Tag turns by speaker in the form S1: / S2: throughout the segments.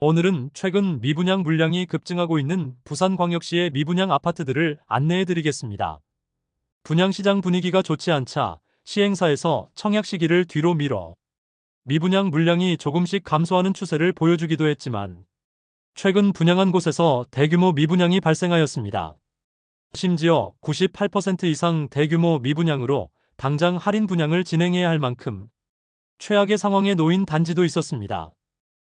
S1: 오늘은 최근 미분양 물량이 급증하고 있는 부산광역시의 미분양 아파트들을 안내해 드리겠습니다. 분양시장 분위기가 좋지 않자 시행사에서 청약 시기를 뒤로 미뤄 미분양 물량이 조금씩 감소하는 추세를 보여주기도 했지만 최근 분양한 곳에서 대규모 미분양이 발생하였습니다. 심지어 98% 이상 대규모 미분양으로 당장 할인 분양을 진행해야 할 만큼 최악의 상황에 놓인 단지도 있었습니다.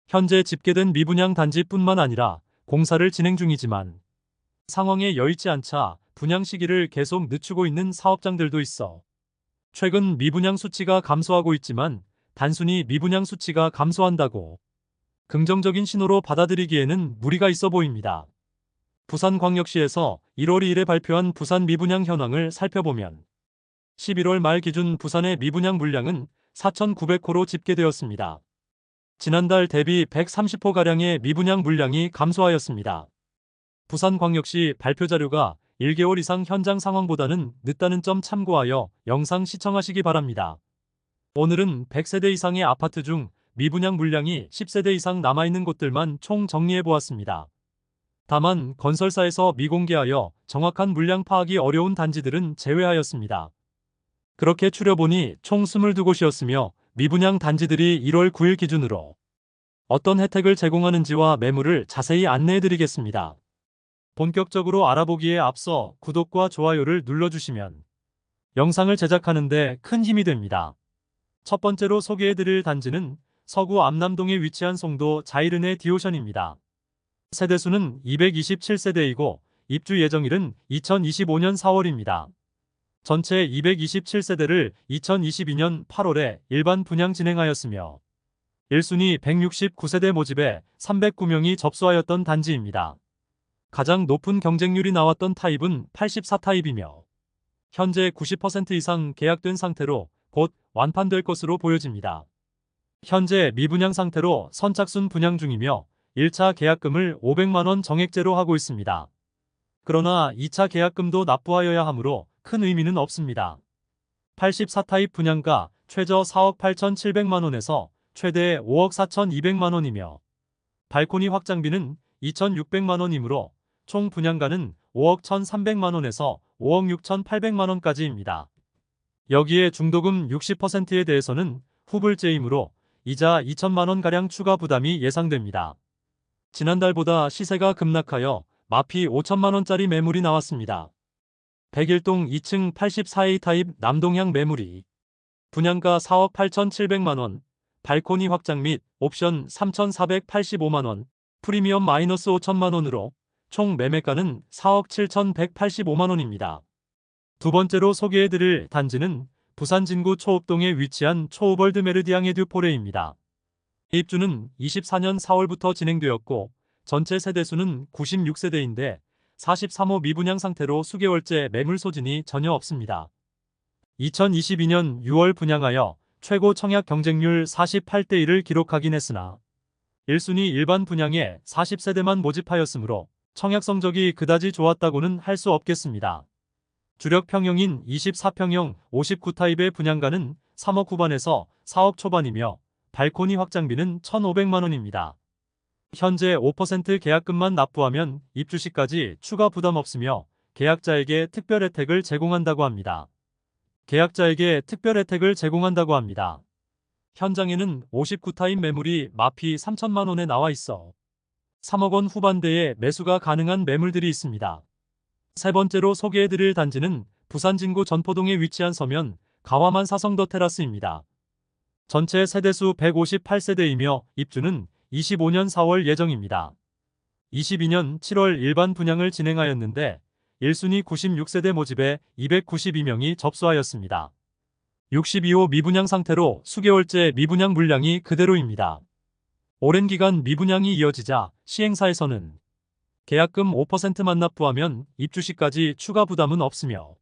S1: 현재 집계된 미분양 단지뿐만 아니라 공사를 진행 중이지만 상황에 여의치 않자 분양 시기를 계속 늦추고 있는 사업장들도 있어 최근 미분양 수치가 감소하고 있지만 단순히 미분양 수치가 감소한다고 긍정적인 신호로 받아들이기에는 무리가 있어 보입니다. 부산광역시에서 1월 2일에 발표한 부산 미분양 현황을 살펴보면 11월 말 기준 부산의 미분양 물량은 4,900호로 집계되었습니다. 지난달 대비 130호가량의 미분양 물량이 감소하였습니다. 부산광역시 발표 자료가 1개월 이상 현장 상황보다는 늦다는 점 참고하여 영상 시청하시기 바랍니다. 오늘은 100세대 이상의 아파트 중 미분양 물량이 10세대 이상 남아있는 곳들만 총 정리해보았습니다. 다만 건설사에서 미공개하여 정확한 물량 파악이 어려운 단지들은 제외하였습니다. 그렇게 추려보니 총 22곳이었으며 미분양 단지들이 1월 9일 기준으로 어떤 혜택을 제공하는지와 매물을 자세히 안내해드리겠습니다. 본격적으로 알아보기에 앞서 구독과 좋아요를 눌러주시면 영상을 제작하는 데 큰 힘이 됩니다. 첫 번째로 소개해드릴 단지는 서구 암남동에 위치한 송도 자이르네 디오션입니다. 세대수는 227세대이고 입주 예정일은 2025년 4월입니다. 전체 227세대를 2022년 8월에 일반 분양 진행하였으며 1순위 169세대 모집에 309명이 접수하였던 단지입니다. 가장 높은 경쟁률이 나왔던 타입은 84타입이며 현재 90% 이상 계약된 상태로 곧 완판될 것으로 보여집니다. 현재 미분양 상태로 선착순 분양 중이며 1차 계약금을 500만원 정액제로 하고 있습니다. 그러나 2차 계약금도 납부하여야 하므로 큰 의미는 없습니다. 84타입 분양가 최저 4억 8,700만원에서 최대 5억 4,200만원이며 발코니 확장비는 2,600만원이므로 총 분양가는 5억 1,300만원에서 5억 6,800만원까지입니다. 여기에 중도금 60%에 대해서는 후불제이므로 이자 2천만원가량 추가 부담이 예상됩니다. 지난달보다 시세가 급락하여 마피 5천만원짜리 매물이 나왔습니다. 101동 2층 84A 타입 남동향 매물이 분양가 4억 8,700만원, 발코니 확장 및 옵션 3,485만원, 프리미엄 마이너스 5천만원으로 총 매매가는 4억 7,185만원입니다. 두 번째로 소개해드릴 단지는 부산 진구 초읍동에 위치한 초우벌드 메르디앙 에듀포레입니다. 입주는 24년 4월부터 진행되었고 전체 세대수는 96세대인데 43호 미분양 상태로 수개월째 매물 소진이 전혀 없습니다. 2022년 6월 분양하여 최고 청약 경쟁률 48대 1을 기록하긴 했으나 1순위 일반 분양에 40세대만 모집하였으므로 청약 성적이 그다지 좋았다고는 할 수 없겠습니다. 주력 평형인 24평형 59타입의 분양가는 3억 후반에서 4억 초반이며 발코니 확장비는 1,500만원입니다. 현재 5% 계약금만 납부하면 입주 시까지 추가 부담 없으며 계약자에게 특별 혜택을 제공한다고 합니다. 현장에는 59타입 매물이 마피 3천만원에 나와 있어 3억 원 후반대에 매수가 가능한 매물들이 있습니다. 세 번째로 소개해드릴 단지는 부산 진구 전포동에 위치한 서면 가와만 사성더 테라스입니다. 전체 세대수 158세대이며 입주는 25년 4월 예정입니다. 22년 7월 일반 분양을 진행하였는데 1순위 96세대 모집에 292명이 접수하였습니다. 62호 미분양 상태로 수개월째 미분양 물량이 그대로입니다. 오랜 기간 미분양이 이어지자 시행사에서는 계약금 5%만 납부하면 입주 시까지 추가 부담은 없으며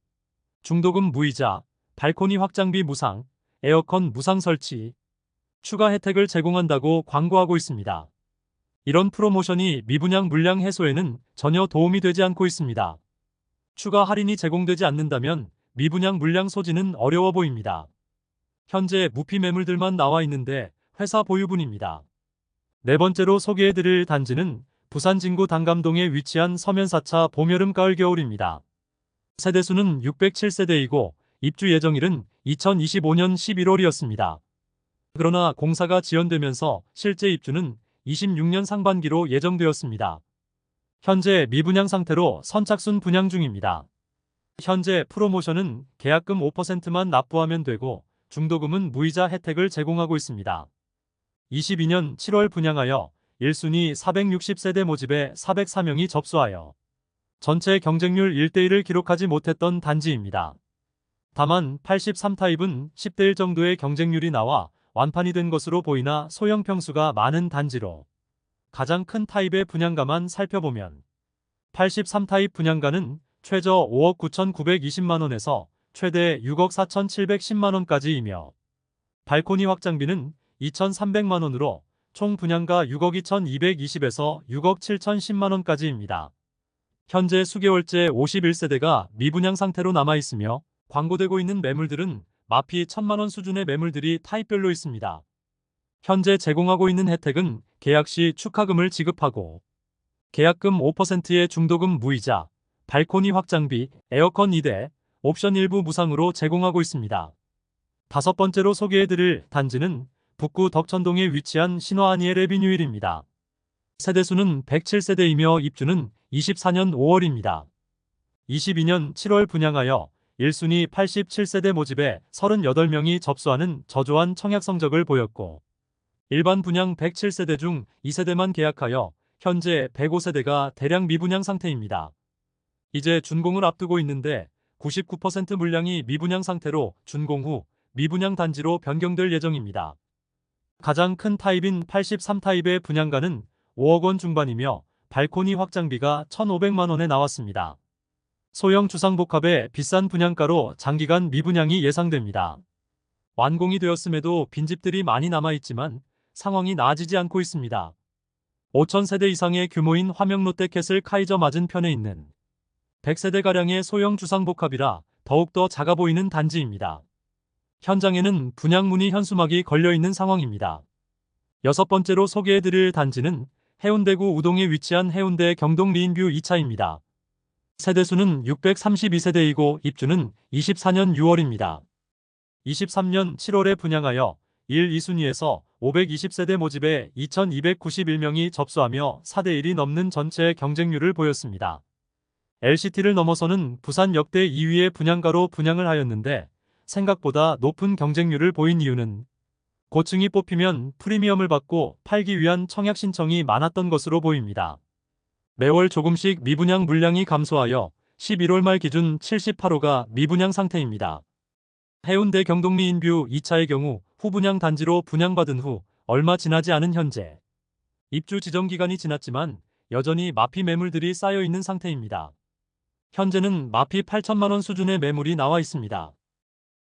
S1: 중도금 무이자, 발코니 확장비 무상, 에어컨 무상 설치, 추가 혜택을 제공한다고 광고하고 있습니다. 이런 프로모션이 미분양 물량 해소에는 전혀 도움이 되지 않고 있습니다. 추가 할인이 제공되지 않는다면 미분양 물량 소진은 어려워 보입니다. 현재 무피 매물들만 나와 있는데 회사 보유분입니다. 네 번째로 소개해드릴 단지는 부산 진구 단감동에 위치한 서면 4차 봄, 여름, 가을, 겨울입니다. 세대수는 607세대이고 입주 예정일은 2025년 11월이었습니다. 그러나 공사가 지연되면서 실제 입주는 26년 상반기로 예정되었습니다. 현재 미분양 상태로 선착순 분양 중입니다. 현재 프로모션은 계약금 5%만 납부하면 되고 중도금은 무이자 혜택을 제공하고 있습니다. 22년 7월 분양하여 1순위 460세대 모집에 404명이 접수하여 전체 경쟁률 1대1을 기록하지 못했던 단지입니다. 다만 83타입은 10대1 정도의 경쟁률이 나와 완판이 된 것으로 보이나 소형 평수가 많은 단지로 가장 큰 타입의 분양가만 살펴보면 83타입 분양가는 최저 5억 9,920만원에서 최대 6억 4,710만원까지이며 발코니 확장비는 2,300만원으로 총 분양가 6억 2,220에서 6억 7,010만원까지입니다. 현재 수개월째 51세대가 미분양 상태로 남아있으며 광고되고 있는 매물들은 마피 1,000만원 수준의 매물들이 타입별로 있습니다. 현재 제공하고 있는 혜택은 계약 시 축하금을 지급하고 계약금 5%의 중도금 무이자, 발코니 확장비, 에어컨 2대, 옵션 일부 무상으로 제공하고 있습니다. 다섯 번째로 소개해드릴 단지는 북구 덕천동에 위치한 신화아니엘 에비뉴일입니다. 세대수는 107세대이며 입주는 24년 5월입니다. 22년 7월 분양하여 1순위 87세대 모집에 38명이 접수하는 저조한 청약 성적을 보였고 일반 분양 107세대 중 2세대만 계약하여 현재 105세대가 대량 미분양 상태입니다. 이제 준공을 앞두고 있는데 99% 물량이 미분양 상태로 준공 후 미분양 단지로 변경될 예정입니다. 가장 큰 타입인 83타입의 분양가는 5억 원 중반이며 발코니 확장비가 1,500만원에 나왔습니다. 소형 주상복합의 비싼 분양가로 장기간 미분양이 예상됩니다. 완공이 되었음에도 빈집들이 많이 남아있지만 상황이 나아지지 않고 있습니다. 5,000세대 이상의 규모인 화명롯데캐슬 카이저 맞은편에 있는 100세대가량의 소형 주상복합이라 더욱더 작아 보이는 단지입니다. 현장에는 분양문의 현수막이 걸려있는 상황입니다. 여섯 번째로 소개해드릴 단지는 해운대구 우동에 위치한 해운대 경동 리인뷰 2차입니다. 세대수는 632세대이고 입주는 24년 6월입니다. 23년 7월에 분양하여 1, 2순위에서 520세대 모집에 2,291명이 접수하며 4대1이 넘는 전체 경쟁률을 보였습니다. LCT를 넘어서는 부산 역대 2위의 분양가로 분양을 하였는데 생각보다 높은 경쟁률을 보인 이유는 고층이 뽑히면 프리미엄을 받고 팔기 위한 청약 신청이 많았던 것으로 보입니다. 매월 조금씩 미분양 물량이 감소하여 11월 말 기준 78호가 미분양 상태입니다. 해운대 경동 리인뷰 2차의 경우 후분양 단지로 분양받은 후 얼마 지나지 않은 현재 입주 지정 기간이 지났지만 여전히 마피 매물들이 쌓여 있는 상태입니다. 현재는 마피 8천만원 수준의 매물이 나와 있습니다.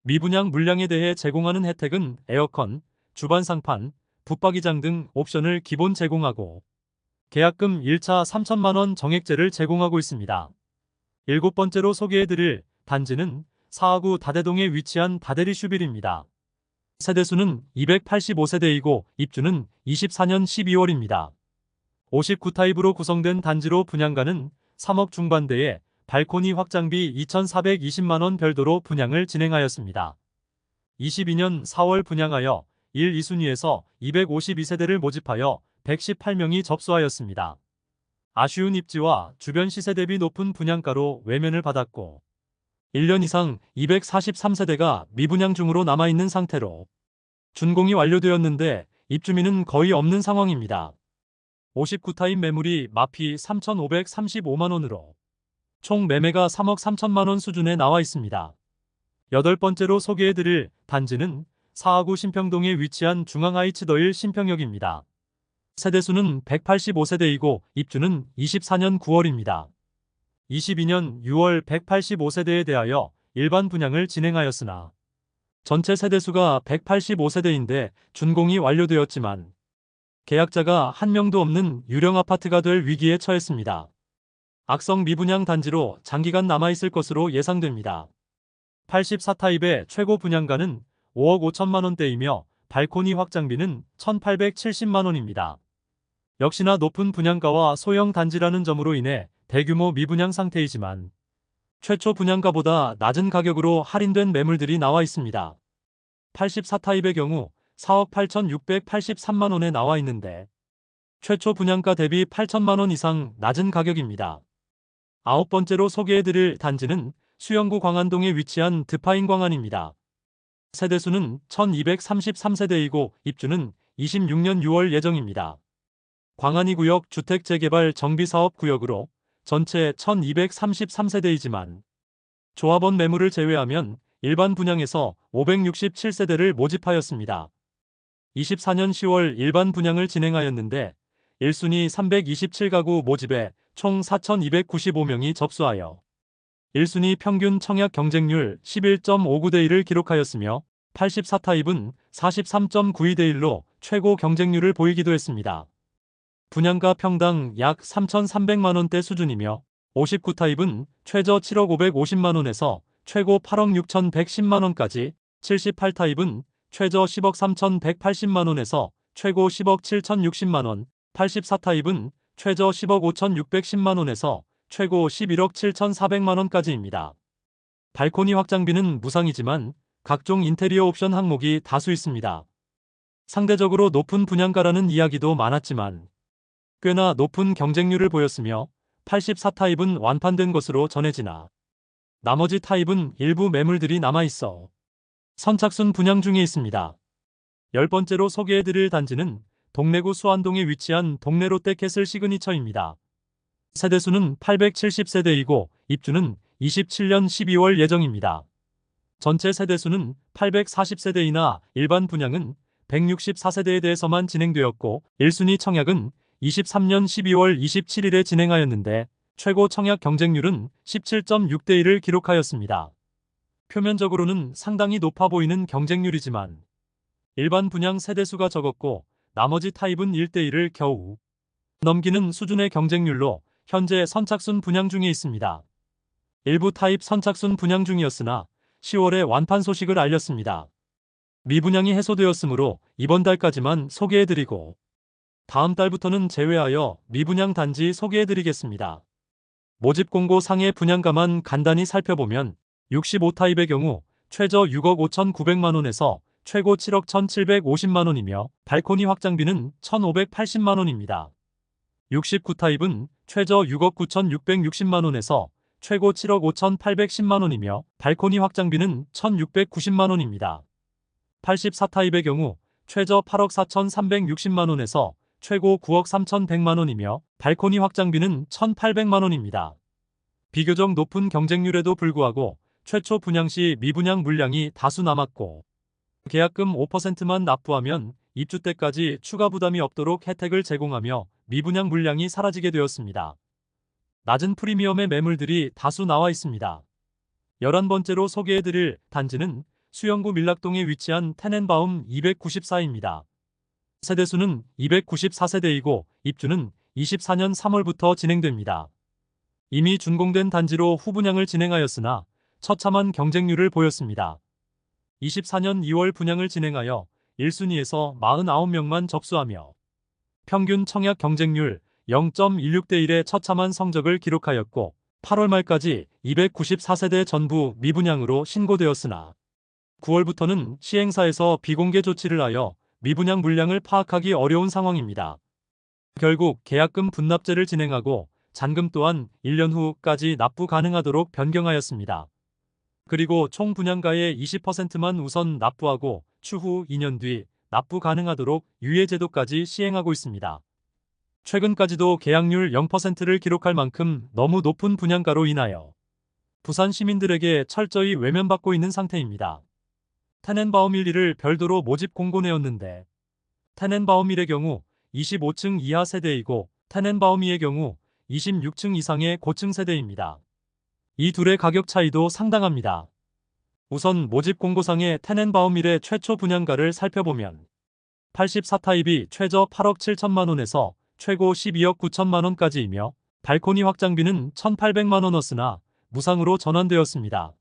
S1: 미분양 물량에 대해 제공하는 혜택은 에어컨, 주반 상판, 붙박이장 등 옵션을 기본 제공하고 계약금 1차 3천만원 정액제를 제공하고 있습니다. 일곱 번째로 소개해드릴 단지는 사하구 다대동에 위치한 다대리 슈빌입니다. 세대수는 285세대이고 입주는 24년 12월입니다. 59타입으로 구성된 단지로 분양가는 3억 중반대에 발코니 확장비 2,420만원 별도로 분양을 진행하였습니다. 22년 4월 분양하여 1, 2순위에서 252세대를 모집하여 118명이 접수하였습니다. 아쉬운 입지와 주변 시세 대비 높은 분양가로 외면을 받았고 1년 이상 243세대가 미분양 중으로 남아있는 상태로 준공이 완료되었는데 입주민은 거의 없는 상황입니다. 59타입 매물이 마피 3,535만원으로 총 매매가 3억 3천만원 수준에 나와 있습니다. 여덟 번째로 소개해드릴 단지는 사하구 신평동에 위치한 중앙하이츠더일 신평역입니다. 세대수는 185세대이고 입주는 24년 9월입니다. 22년 6월 185세대에 대하여 일반 분양을 진행하였으나 전체 세대수가 185세대인데 준공이 완료되었지만 계약자가 한 명도 없는 유령 아파트가 될 위기에 처했습니다. 악성 미분양 단지로 장기간 남아있을 것으로 예상됩니다. 84타입의 최고 분양가는 5억 5천만원대이며 발코니 확장비는 1,870만원입니다. 역시나 높은 분양가와 소형 단지라는 점으로 인해 대규모 미분양 상태이지만 최초 분양가보다 낮은 가격으로 할인된 매물들이 나와 있습니다. 84타입의 경우 4억 8,683만 원에 나와 있는데 최초 분양가 대비 8천만 원 이상 낮은 가격입니다. 아홉 번째로 소개해드릴 단지는 수영구 광안동에 위치한 드파인 광안입니다. 세대수는 1233세대이고 입주는 26년 6월 예정입니다. 광안이 구역 주택재개발 정비사업구역으로 전체 1233세대이지만 조합원 매물을 제외하면 일반 분양에서 567세대를 모집하였습니다. 24년 10월 일반 분양을 진행하였는데 1순위 327가구 모집에 총 4,295명이 접수하여 1순위 평균 청약 경쟁률 11.59대 1을 기록하였으며 84타입은 43.92대 1로 최고 경쟁률을 보이기도 했습니다. 분양가 평당 약 3,300만원대 수준이며 59타입은 최저 7억 550만원에서 최고 8억 6,110만원까지 78타입은 최저 10억 3,180만원에서 최고 10억 7,060만원 84타입은 최저 10억 5,610만원에서 최고 11억 7,400만원까지입니다. 발코니 확장비는 무상이지만 각종 인테리어 옵션 항목이 다수 있습니다. 상대적으로 높은 분양가라는 이야기도 많았지만 꽤나 높은 경쟁률을 보였으며 84타입은 완판된 것으로 전해지나 나머지 타입은 일부 매물들이 남아있어 선착순 분양 중에 있습니다. 10번째로 소개해드릴 단지는 동래구 수안동에 위치한 동래 롯데캐슬 시그니처입니다. 세대수는 870세대이고 입주는 27년 12월 예정입니다. 전체 세대수는 840세대이나 일반 분양은 164세대에 대해서만 진행되었고 1순위 청약은 23년 12월 27일에 진행하였는데 최고 청약 경쟁률은 17.6대 1을 기록하였습니다. 표면적으로는 상당히 높아 보이는 경쟁률이지만 일반 분양 세대수가 적었고 나머지 타입은 1대 1을 겨우 넘기는 수준의 경쟁률로 현재 선착순 분양 중에 있습니다. 일부 타입 선착순 분양 중이었으나 10월에 완판 소식을 알렸습니다. 미분양이 해소되었으므로 이번 달까지만 소개해드리고 다음 달부터는 제외하여 미분양 단지 소개해드리겠습니다. 모집 공고 상의 분양가만 간단히 살펴보면 65타입의 경우 최저 6억 5,900만원에서 최고 7억 1,750만원이며 발코니 확장비는 1,580만원입니다. 69타입은 최저 6억 9,660만원에서 최고 7억 5,810만원이며 발코니 확장비는 1,690만원입니다. 84타입의 경우 최저 8억 4,360만원에서 최고 9억 3,100만원이며 발코니 확장비는 1,800만원입니다. 비교적 높은 경쟁률에도 불구하고 최초 분양 시 미분양 물량이 다수 남았고 계약금 5%만 납부하면 입주 때까지 추가 부담이 없도록 혜택을 제공하며 미분양 물량이 사라지게 되었습니다. 낮은 프리미엄의 매물들이 다수 나와 있습니다. 11번째로 소개해드릴 단지는 수영구 밀락동에 위치한 테넨바움 294입니다. 세대수는 294세대이고 입주는 24년 3월부터 진행됩니다. 이미 준공된 단지로 후분양을 진행하였으나 처참한 경쟁률을 보였습니다. 24년 2월 분양을 진행하여 1순위에서 49명만 접수하며 평균 청약 경쟁률 0.16대 1의 처참한 성적을 기록하였고 8월 말까지 294세대 전부 미분양으로 신고되었으나 9월부터는 시행사에서 비공개 조치를 하여 미분양 물량을 파악하기 어려운 상황입니다. 결국 계약금 분납제를 진행하고 잔금 또한 1년 후까지 납부 가능하도록 변경하였습니다. 그리고 총 분양가의 20%만 우선 납부하고 추후 2년 뒤 납부 가능하도록 유예 제도까지 시행하고 있습니다. 최근까지도 계약률 0%를 기록할 만큼 너무 높은 분양가로 인하여 부산 시민들에게 철저히 외면받고 있는 상태입니다. 테넨바움 1, 2를 별도로 모집 공고내었는데 테넨바움 1의 경우 25층 이하 세대이고 테넨바움 2의 경우 26층 이상의 고층 세대입니다. 이 둘의 가격 차이도 상당합니다. 우선 모집 공고상의 테넨바움 1의 최초 분양가를 살펴보면 84타입이 최저 8억 7천만원에서 최고 12억 9천만원까지이며 발코니 확장비는 1,800만원이었으나 무상으로 전환되었습니다.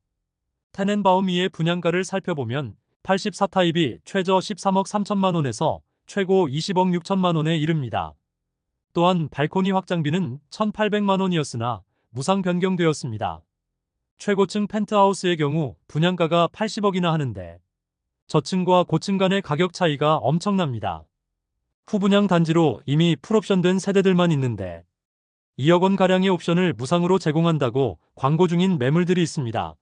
S1: 테넨바움 2의 분양가를 살펴보면 84타입이 최저 13억 3천만원에서 최고 20억 6천만원에 이릅니다. 또한 발코니 확장비는 1,800만 원이었으나 무상 변경되었습니다. 최고층 펜트하우스의 경우 분양가가 80억이나 하는데 저층과 고층 간의 가격 차이가 엄청납니다. 후분양 단지로 이미 풀옵션된 세대들만 있는데 2억 원가량의 옵션을 무상으로 제공한다고 광고 중인 매물들이 있습니다.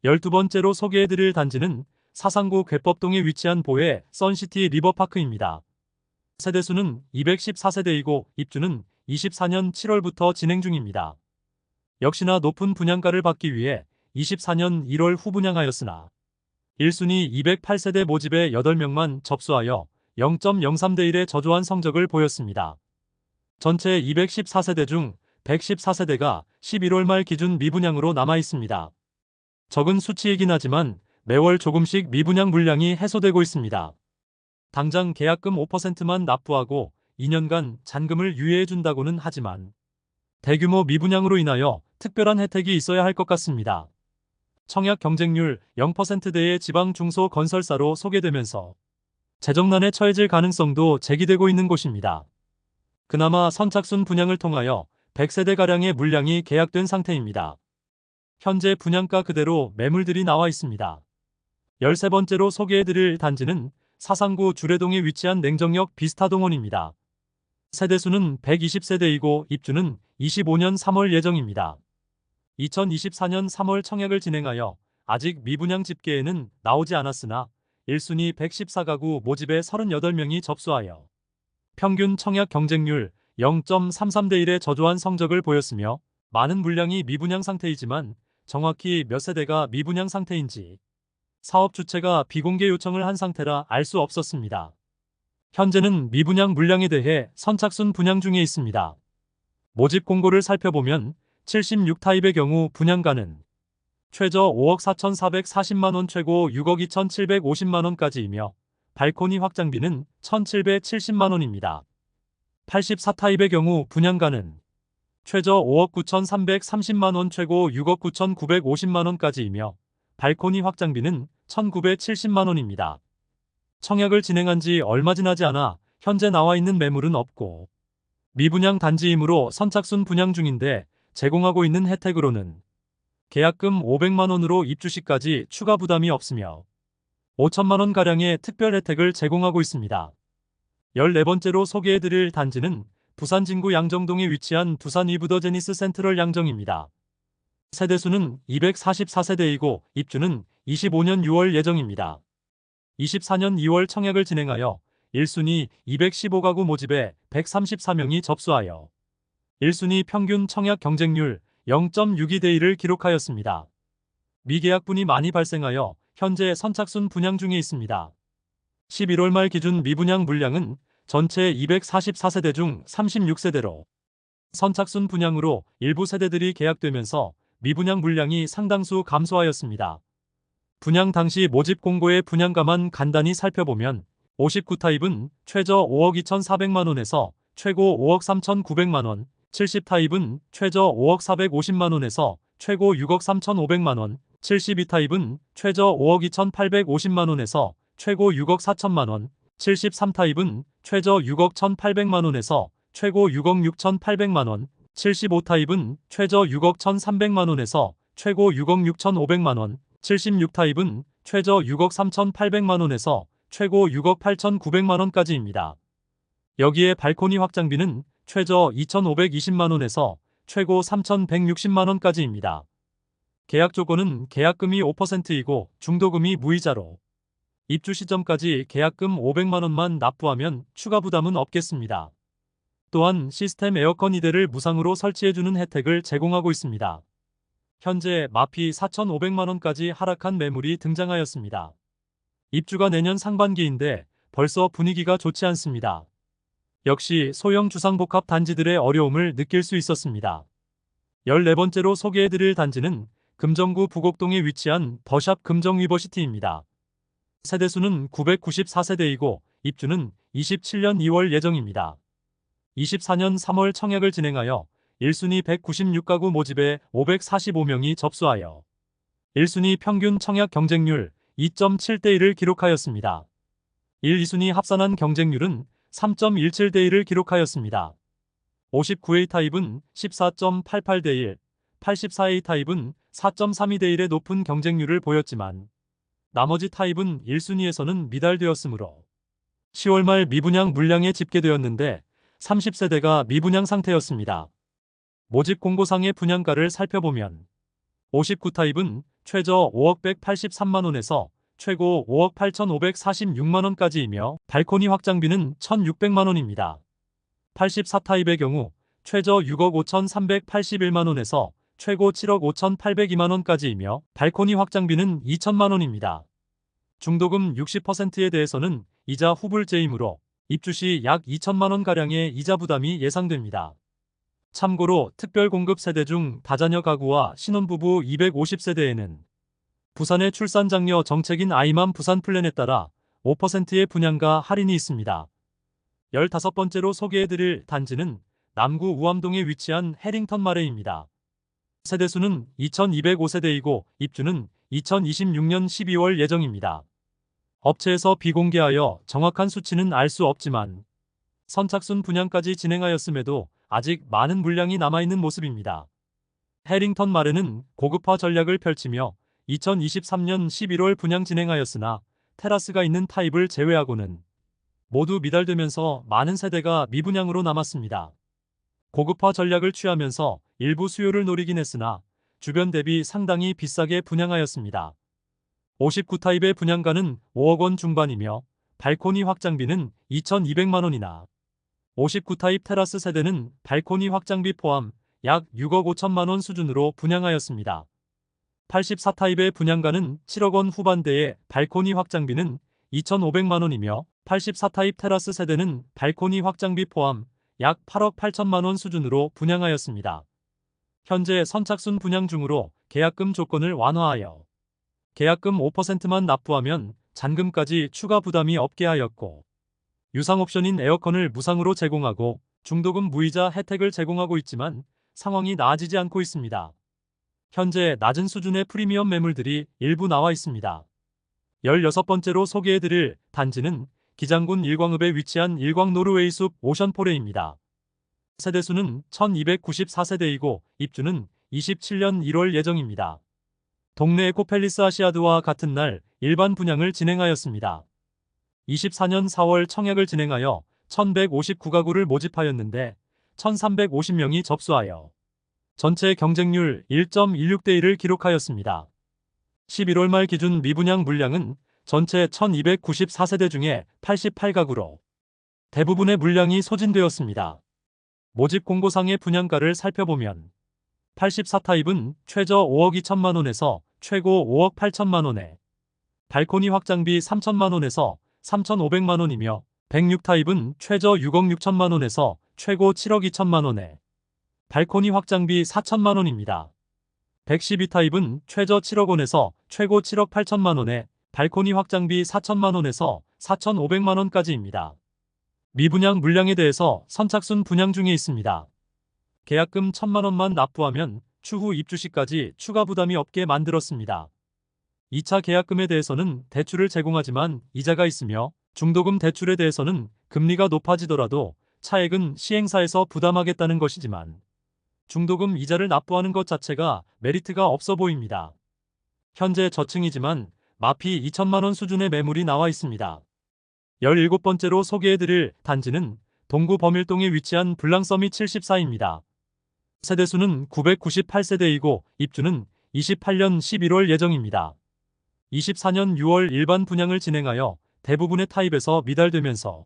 S1: 12번째로 소개해드릴 단지는 사상구 괴법동에 위치한 보혜 선시티 리버파크입니다. 세대수는 214세대이고 입주는 24년 7월부터 진행 중입니다. 역시나 높은 분양가를 받기 위해 24년 1월 후분양하였으나 1순위 208세대 모집에 8명만 접수하여 0.03대 1의 저조한 성적을 보였습니다. 전체 214세대 중 114세대가 11월 말 기준 미분양으로 남아 있습니다. 적은 수치이긴 하지만 매월 조금씩 미분양 물량이 해소되고 있습니다. 당장 계약금 5%만 납부하고 2년간 잔금을 유예해준다고는 하지만 대규모 미분양으로 인하여 특별한 혜택이 있어야 할 것 같습니다. 청약 경쟁률 0%대의 지방 중소 건설사로 소개되면서 재정난에 처해질 가능성도 제기되고 있는 곳입니다. 그나마 선착순 분양을 통하여 100세대가량의 물량이 계약된 상태입니다. 현재 분양가 그대로 매물들이 나와 있습니다. 13번째로 소개해드릴 단지는 사상구 주례동에 위치한 냉정역 비스타동원입니다. 세대수는 120세대이고 입주는 25년 3월 예정입니다. 2024년 3월 청약을 진행하여 아직 미분양 집계에는 나오지 않았으나 1순위 114가구 모집에 38명이 접수하여 평균 청약 경쟁률 0.33대 1의 저조한 성적을 보였으며 많은 물량이 미분양 상태이지만 정확히 몇 세대가 미분양 상태인지 사업 주체가 비공개 요청을 한 상태라 알 수 없었습니다. 현재는 미분양 물량에 대해 선착순 분양 중에 있습니다. 모집 공고를 살펴보면 76타입의 경우 분양가는 최저 5억 4,440만원 최고 6억 2,750만원까지이며 발코니 확장비는 1,770만원입니다. 84타입의 경우 분양가는 최저 5억 9,330만원 최고 6억 9,950만원까지이며 발코니 확장비는 1,970만원입니다. 청약을 진행한 지 얼마 지나지 않아 현재 나와 있는 매물은 없고 미분양 단지이므로 선착순 분양 중인데 제공하고 있는 혜택으로는 계약금 500만원으로 입주 시까지 추가 부담이 없으며 5천만원가량의 특별 혜택을 제공하고 있습니다. 14번째로 소개해드릴 단지는 부산 진구 양정동에 위치한 두산 위브더 제니스 센트럴 양정입니다. 세대수는 244세대이고 입주는 25년 6월 예정입니다. 24년 2월 청약을 진행하여 1순위 215가구 모집에 134명이 접수하여 1순위 평균 청약 경쟁률 0.62대 1을 기록하였습니다. 미계약분이 많이 발생하여 현재 선착순 분양 중에 있습니다. 11월 말 기준 미분양 물량은 전체 244세대 중 36세대로 선착순 분양으로 일부 세대들이 계약되면서 미분양 물량이 상당수 감소하였습니다. 분양 당시 모집 공고의 분양가만 간단히 살펴보면 59타입은 최저 5억 2,400만원에서 최고 5억 3,900만원, 70타입은 최저 5억 450만원에서 최고 6억 3,500만원, 72타입은 최저 5억 2,850만원에서 최고 6억 4천만원, 73타입은 최저 6억 1,800만원에서 최고 6억 6,800만원, 75타입은 최저 6억 1,300만원에서 최고 6억 6,500만원, 76타입은 최저 6억 3,800만원에서 최고 6억 8,900만원까지입니다. 여기에 발코니 확장비는 최저 2,520만원에서 최고 3,160만원까지입니다. 계약 조건은 계약금이 5%이고 중도금이 무이자로 입주 시점까지 계약금 500만원만 납부하면 추가 부담은 없겠습니다. 또한 시스템 에어컨 2대를 무상으로 설치해주는 혜택을 제공하고 있습니다. 현재 마피 4,500만원까지 하락한 매물이 등장하였습니다. 입주가 내년 상반기인데 벌써 분위기가 좋지 않습니다. 역시 소형 주상복합 단지들의 어려움을 느낄 수 있었습니다. 14번째로 소개해드릴 단지는 금정구 부곡동에 위치한 더샵 금정 위버시티입니다. 세대수는 994세대이고 입주는 27년 2월 예정입니다. 24년 3월 청약을 진행하여 1순위 196가구 모집에 545명이 접수하여 1순위 평균 청약 경쟁률 2.7대 1을 기록하였습니다. 1, 2순위 합산한 경쟁률은 3.17대 1을 기록하였습니다. 59A 타입은 14.88대 1, 84A 타입은 4.32대 1의 높은 경쟁률을 보였지만 나머지 타입은 1순위에서는 미달되었으므로 10월 말 미분양 물량에 집계되었는데 30세대가 미분양 상태였습니다. 모집 공고상의 분양가를 살펴보면 59 타입은 최저 5억 183만 원에서 최고 5억 8,546만 원까지이며 발코니 확장비는 1,600만 원입니다. 84 타입의 경우 최저 6억 5,381만 원에서 최고 7억 5,802만 원까지이며 발코니 확장비는 2천만 원입니다. 중도금 60%에 대해서는 이자 후불제이므로 입주 시 약 2천만 원가량의 이자 부담이 예상됩니다. 참고로 특별공급 세대 중 다자녀 가구와 신혼부부 250세대에는 부산의 출산장려 정책인 아이맘 부산 플랜에 따라 5%의 분양가 할인이 있습니다. 15번째로 소개해드릴 단지는 남구 우암동에 위치한 해링턴 마레입니다. 세대수는 2205세대이고 입주는 2026년 12월 예정입니다. 업체에서 비공개하여 정확한 수치는 알 수 없지만 선착순 분양까지 진행하였음에도 아직 많은 물량이 남아있는 모습입니다. 해링턴 마레는 고급화 전략을 펼치며 2023년 11월 분양 진행하였으나 테라스가 있는 타입을 제외하고는 모두 미달되면서 많은 세대가 미분양으로 남았습니다. 고급화 전략을 취하면서 일부 수요를 노리긴 했으나 주변 대비 상당히 비싸게 분양하였습니다. 59 타입의 분양가는 5억 원 중반이며 발코니 확장비는 2,200만 원이나 59 타입 테라스 세대는 발코니 확장비 포함 약 6억 5천만 원 수준으로 분양하였습니다. 84 타입의 분양가는 7억 원 후반대에 발코니 확장비는 2,500만 원이며 84 타입 테라스 세대는 발코니 확장비 포함 약 8억 8천만 원 수준으로 분양하였습니다. 현재 선착순 분양 중으로 계약금 조건을 완화하여 계약금 5%만 납부하면 잔금까지 추가 부담이 없게 하였고 유상 옵션인 에어컨을 무상으로 제공하고 중도금 무이자 혜택을 제공하고 있지만 상황이 나아지지 않고 있습니다. 현재 낮은 수준의 프리미엄 매물들이 일부 나와 있습니다. 16번째로 소개해드릴 단지는 기장군 일광읍에 위치한 일광 노르웨이숲 오션포레입니다. 세대수는 1294세대이고 입주는 27년 1월 예정입니다. 동네 에코팰리스 아시아드와 같은 날 일반 분양을 진행하였습니다. 24년 4월 청약을 진행하여 1159가구를 모집하였는데 1350명이 접수하여 전체 경쟁률 1.16대 1을 기록하였습니다. 11월 말 기준 미분양 물량은 전체 1294세대 중에 88가구로 대부분의 물량이 소진되었습니다. 모집 공고상의 분양가를 살펴보면 84 타입은 최저 5억 2천만 원에서 최고 5억 8천만 원에 발코니 확장비 3천만 원에서 3,500만 원이며 106 타입은 최저 6억 6천만 원에서 최고 7억 2천만 원에 발코니 확장비 4천만 원입니다. 112 타입은 최저 7억 원에서 최고 7억 8천만 원에 발코니 확장비 4천만 원에서 4,500만 원까지입니다. 미분양 물량에 대해서 선착순 분양 중에 있습니다. 계약금 1,000만 원만 납부하면 추후 입주 시까지 추가 부담이 없게 만들었습니다. 2차 계약금에 대해서는 대출을 제공하지만 이자가 있으며 중도금 대출에 대해서는 금리가 높아지더라도 차액은 시행사에서 부담하겠다는 것이지만 중도금 이자를 납부하는 것 자체가 메리트가 없어 보입니다. 현재 저층이지만 마피 2천만 원 수준의 매물이 나와 있습니다. 17번째로 소개해드릴 단지는 동구 범일동에 위치한 블랑서밋 74입니다. 세대수는 998세대이고 입주는 28년 11월 예정입니다. 24년 6월 일반 분양을 진행하여 대부분의 타입에서 미달되면서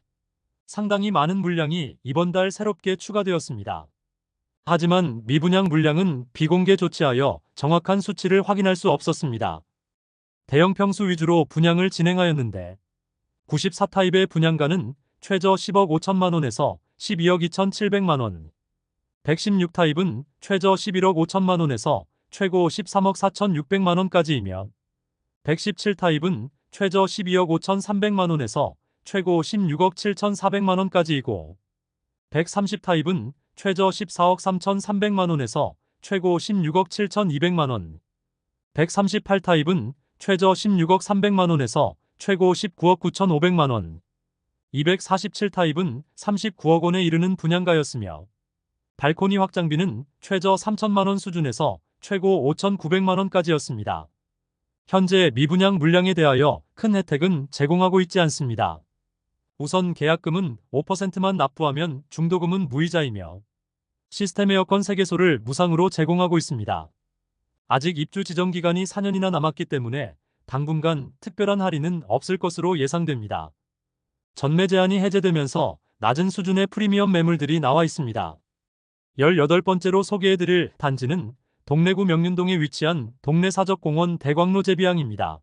S1: 상당히 많은 물량이 이번 달 새롭게 추가되었습니다. 하지만 미분양 물량은 비공개 조치하여 정확한 수치를 확인할 수 없었습니다. 대형 평수 위주로 분양을 진행하였는데 94 타입의 분양가는 최저 10억 5천만 원에서 12억 2,700만 원, 116 타입은 최저 11억 5천만 원에서 최고 13억 4,600만 원까지이며 117 타입은 최저 12억 5,300만 원에서 최고 16억 7,400만 원까지이고 130 타입은 최저 14억 3,300만 원에서 최고 16억 7,200만 원, 138 타입은 최저 16억 300만 원에서 최고 19억 9,500만 원, 247 타입은 39억 원에 이르는 분양가였으며 발코니 확장비는 최저 3천만 원 수준에서 최고 5,900만 원까지였습니다. 현재 미분양 물량에 대하여 큰 혜택은 제공하고 있지 않습니다. 우선 계약금은 5%만 납부하면 중도금은 무이자이며 시스템 에어컨 3개소를 무상으로 제공하고 있습니다. 아직 입주 지정 기간이 4년이나 남았기 때문에 당분간 특별한 할인은 없을 것으로 예상됩니다. 전매 제한이 해제되면서 낮은 수준의 프리미엄 매물들이 나와 있습니다. 18번째로 소개해드릴 단지는 동래구 명륜동에 위치한 동래사적공원 대광로 제비항입니다.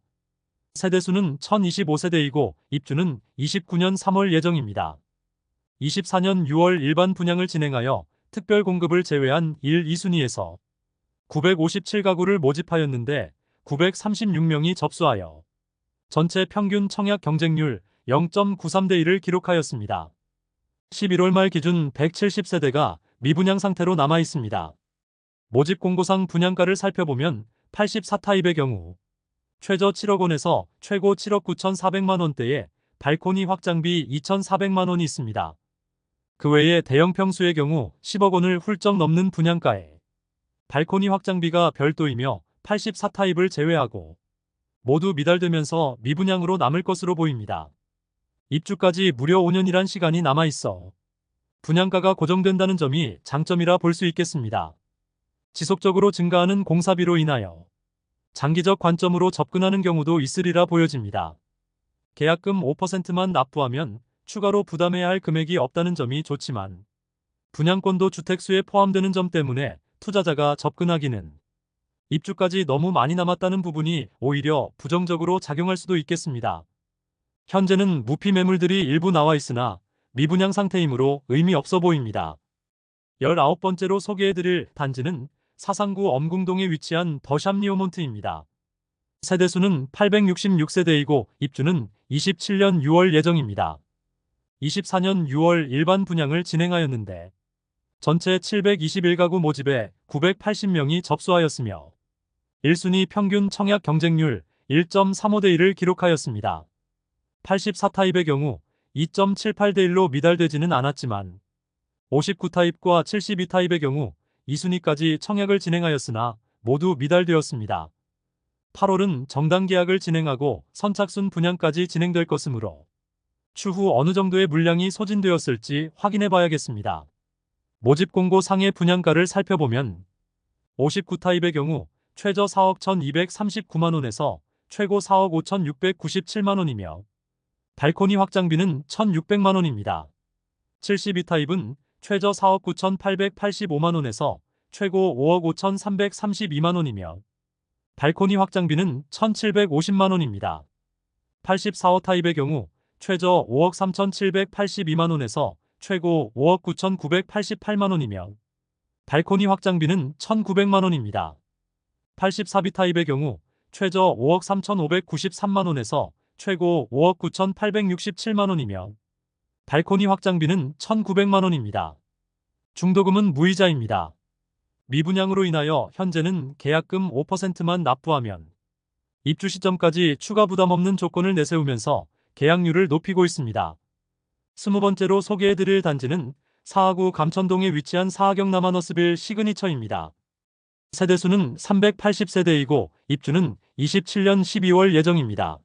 S1: 세대수는 1025세대이고 입주는 29년 3월 예정입니다. 24년 6월 일반 분양을 진행하여 특별 공급을 제외한 1, 2순위에서 957가구를 모집하였는데 936명이 접수하여 전체 평균 청약 경쟁률 0.93대 1을 기록하였습니다. 11월 말 기준 170세대가 미분양 상태로 남아 있습니다. 모집 공고상 분양가를 살펴보면 84타입의 경우 최저 7억 원에서 최고 7억 9,400만 원대에 발코니 확장비 2,400만 원이 있습니다. 그 외에 대형 평수의 경우 10억 원을 훌쩍 넘는 분양가에 발코니 확장비가 별도이며 84타입을 제외하고 모두 미달되면서 미분양으로 남을 것으로 보입니다. 입주까지 무려 5년이란 시간이 남아 있어 분양가가 고정된다는 점이 장점이라 볼 수 있겠습니다. 지속적으로 증가하는 공사비로 인하여 장기적 관점으로 접근하는 경우도 있으리라 보여집니다. 계약금 5%만 납부하면 추가로 부담해야 할 금액이 없다는 점이 좋지만 분양권도 주택수에 포함되는 점 때문에 투자자가 접근하기는 입주까지 너무 많이 남았다는 부분이 오히려 부정적으로 작용할 수도 있겠습니다. 현재는 무피 매물들이 일부 나와 있으나 미분양 상태이므로 의미 없어 보입니다. 19번째로 소개해드릴 단지는 사상구 엄궁동에 위치한 더샵 리오몬트입니다. 세대수는 866세대이고 입주는 27년 6월 예정입니다. 24년 6월 일반 분양을 진행하였는데 전체 721가구 모집에 980명이 접수하였으며 1순위 평균 청약 경쟁률 1.35대 1을 기록하였습니다. 84타입의 경우 2.78대 1로 미달되지는 않았지만 59타입과 72타입의 경우 2순위까지 청약을 진행하였으나 모두 미달되었습니다. 8월은 정당 계약을 진행하고 선착순 분양까지 진행될 것이므로 추후 어느 정도의 물량이 소진되었을지 확인해 봐야겠습니다. 모집 공고 상의 분양가를 살펴보면 59타입의 경우 최저 4억 1239만 원에서 최고 4억 5697만 원이며 발코니 확장비는 1600만 원입니다. 72타입은 최저 4억 9885만 원에서 최고 5억 5332만 원이며 발코니 확장비는 1750만 원입니다. 84호 타입의 경우 최저 5억 3782만 원에서 최고 5억 9988만 원이며 발코니 확장비는 1900만 원입니다. 84B 타입의 경우 최저 5억 3593만 원에서 최고 5억 9867만 원이며 발코니 확장비는 1900만 원입니다. 중도금은 무이자입니다. 미분양으로 인하여 현재는 계약금 5%만 납부하면 입주 시점까지 추가 부담 없는 조건을 내세우면서 계약률을 높이고 있습니다. 20번째로 소개해드릴 단지는 사하구 감천동에 위치한 사하경 남한허스빌 시그니처입니다. 세대수는 380세대이고 입주는 27년 12월 예정입니다.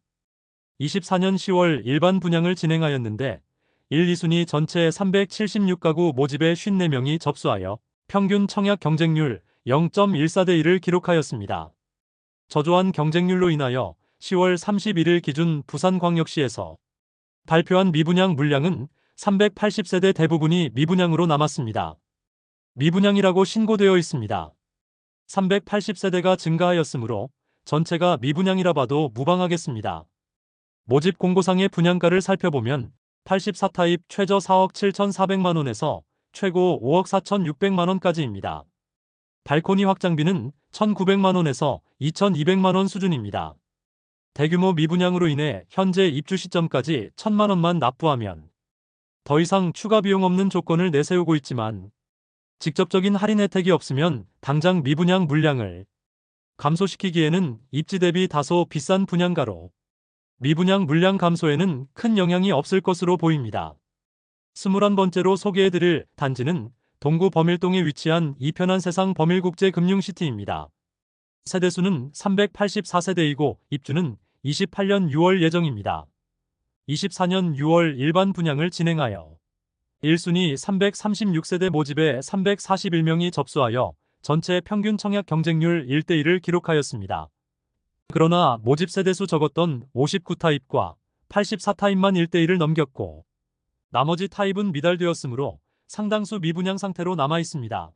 S1: 24년 10월 일반 분양을 진행하였는데 1, 2순위 전체 376가구 모집에 54명이 접수하여 평균 청약 경쟁률 0.14대 1을 기록하였습니다. 저조한 경쟁률로 인하여 10월 31일 기준 부산광역시에서 발표한 미분양 물량은 380세대 대부분이 미분양으로 남았습니다. 미분양이라고 신고되어 있습니다. 380세대가 증가하였으므로 전체가 미분양이라 봐도 무방하겠습니다. 모집 공고상의 분양가를 살펴보면 84타입 최저 4억 7,400만 원에서 최고 5억 4,600만 원까지입니다. 발코니 확장비는 1,900만 원에서 2,200만 원 수준입니다. 대규모 미분양으로 인해 현재 입주 시점까지 1,000만 원만 납부하면 더 이상 추가 비용 없는 조건을 내세우고 있지만 직접적인 할인 혜택이 없으면 당장 미분양 물량을 감소시키기에는 입지 대비 다소 비싼 분양가로 미분양 물량 감소에는 큰 영향이 없을 것으로 보입니다. 21번째로 소개해드릴 단지는 동구 범일동에 위치한 이편한 세상 범일국제금융시티입니다. 세대수는 384세대이고 입주는 28년 6월 예정입니다. 24년 6월 일반 분양을 진행하여 1순위 336세대 모집에 341명이 접수하여 전체 평균 청약 경쟁률 1대1을 기록하였습니다. 그러나 모집 세대수 적었던 59타입과 84타입만 1대1을 넘겼고 나머지 타입은 미달되었으므로 상당수 미분양 상태로 남아 있습니다.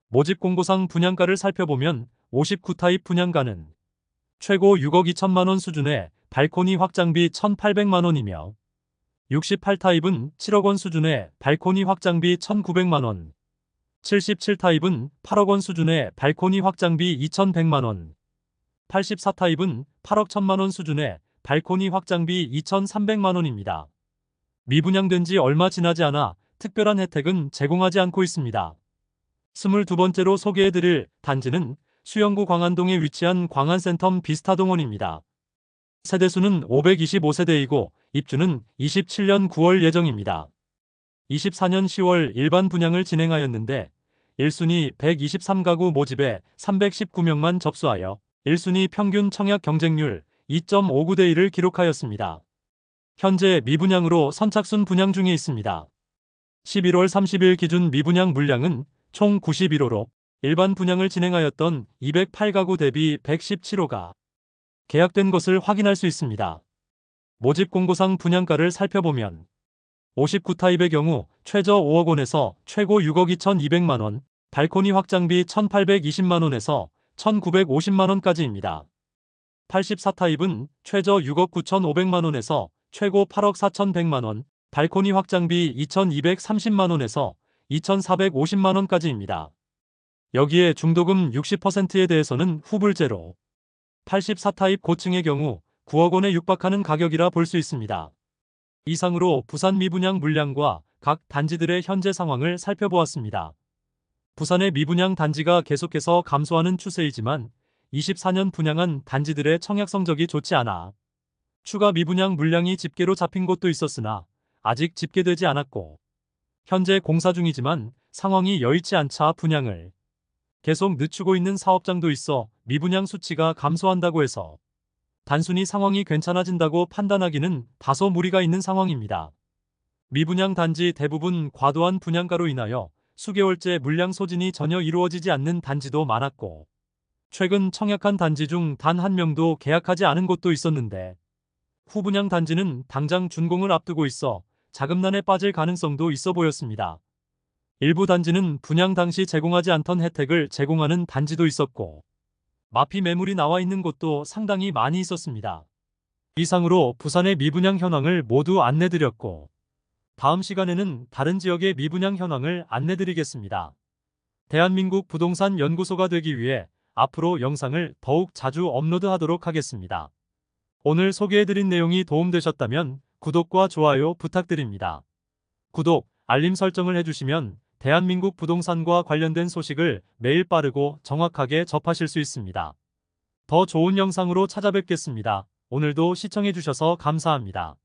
S1: 모집 공고상 분양가를 살펴보면 59타입 분양가는 최고 6억 2천만 원 수준의 발코니 확장비 1,800만 원이며 68타입은 7억 원 수준의 발코니 확장비 1,900만 원, 77타입은 8억 원 수준의 발코니 확장비 2,100만 원, 84타입은 8억 1천만 원 수준의 발코니 확장비 2,300만 원입니다. 미분양된 지 얼마 지나지 않아 특별한 혜택은 제공하지 않고 있습니다. 22번째로 소개해드릴 단지는 수영구 광안동에 위치한 광안센텀 비스타동원입니다. 세대수는 525세대이고 입주는 27년 9월 예정입니다. 24년 10월 일반 분양을 진행하였는데 1순위 123가구 모집에 319명만 접수하여 1순위 평균 청약 경쟁률 2.59대 1을 기록하였습니다. 현재 미분양으로 선착순 분양 중에 있습니다. 11월 30일 기준 미분양 물량은 총 91호로 일반 분양을 진행하였던 208가구 대비 117호가 계약된 것을 확인할 수 있습니다. 모집 공고상 분양가를 살펴보면 59타입의 경우 최저 5억 원에서 최고 6억 2,200만 원, 발코니 확장비 1,820만 원에서 1,950만 원까지입니다. 84타입은 최저 6억 9,500만 원에서 최고 8억 4,100만 원, 발코니 확장비 2,230만 원에서 2,450만 원까지입니다. 여기에 중도금 60%에 대해서는 후불제로 84타입 고층의 경우 9억 원에 육박하는 가격이라 볼 수 있습니다. 이상으로 부산 미분양 물량과 각 단지들의 현재 상황을 살펴보았습니다. 부산의 미분양 단지가 계속해서 감소하는 추세이지만 24년 분양한 단지들의 청약 성적이 좋지 않아 추가 미분양 물량이 집계로 잡힌 곳도 있었으나 아직 집계되지 않았고 현재 공사 중이지만 상황이 여의치 않자 분양을 계속 늦추고 있는 사업장도 있어 미분양 수치가 감소한다고 해서 단순히 상황이 괜찮아진다고 판단하기는 다소 무리가 있는 상황입니다. 미분양 단지 대부분 과도한 분양가로 인하여 수개월째 물량 소진이 전혀 이루어지지 않는 단지도 많았고 최근 청약한 단지 중 단 한 명도 계약하지 않은 곳도 있었는데 후분양 단지는 당장 준공을 앞두고 있어 자금난에 빠질 가능성도 있어 보였습니다. 일부 단지는 분양 당시 제공하지 않던 혜택을 제공하는 단지도 있었고 마피 매물이 나와 있는 곳도 상당히 많이 있었습니다. 이상으로 부산의 미분양 현황을 모두 안내드렸고 다음 시간에는 다른 지역의 미분양 현황을 안내드리겠습니다. 대한민국 부동산 연구소가 되기 위해 앞으로 영상을 더욱 자주 업로드하도록 하겠습니다. 오늘 소개해드린 내용이 도움되셨다면 구독과 좋아요 부탁드립니다. 구독, 알림 설정을 해주시면 대한민국 부동산과 관련된 소식을 매일 빠르고 정확하게 접하실 수 있습니다. 더 좋은 영상으로 찾아뵙겠습니다. 오늘도 시청해주셔서 감사합니다.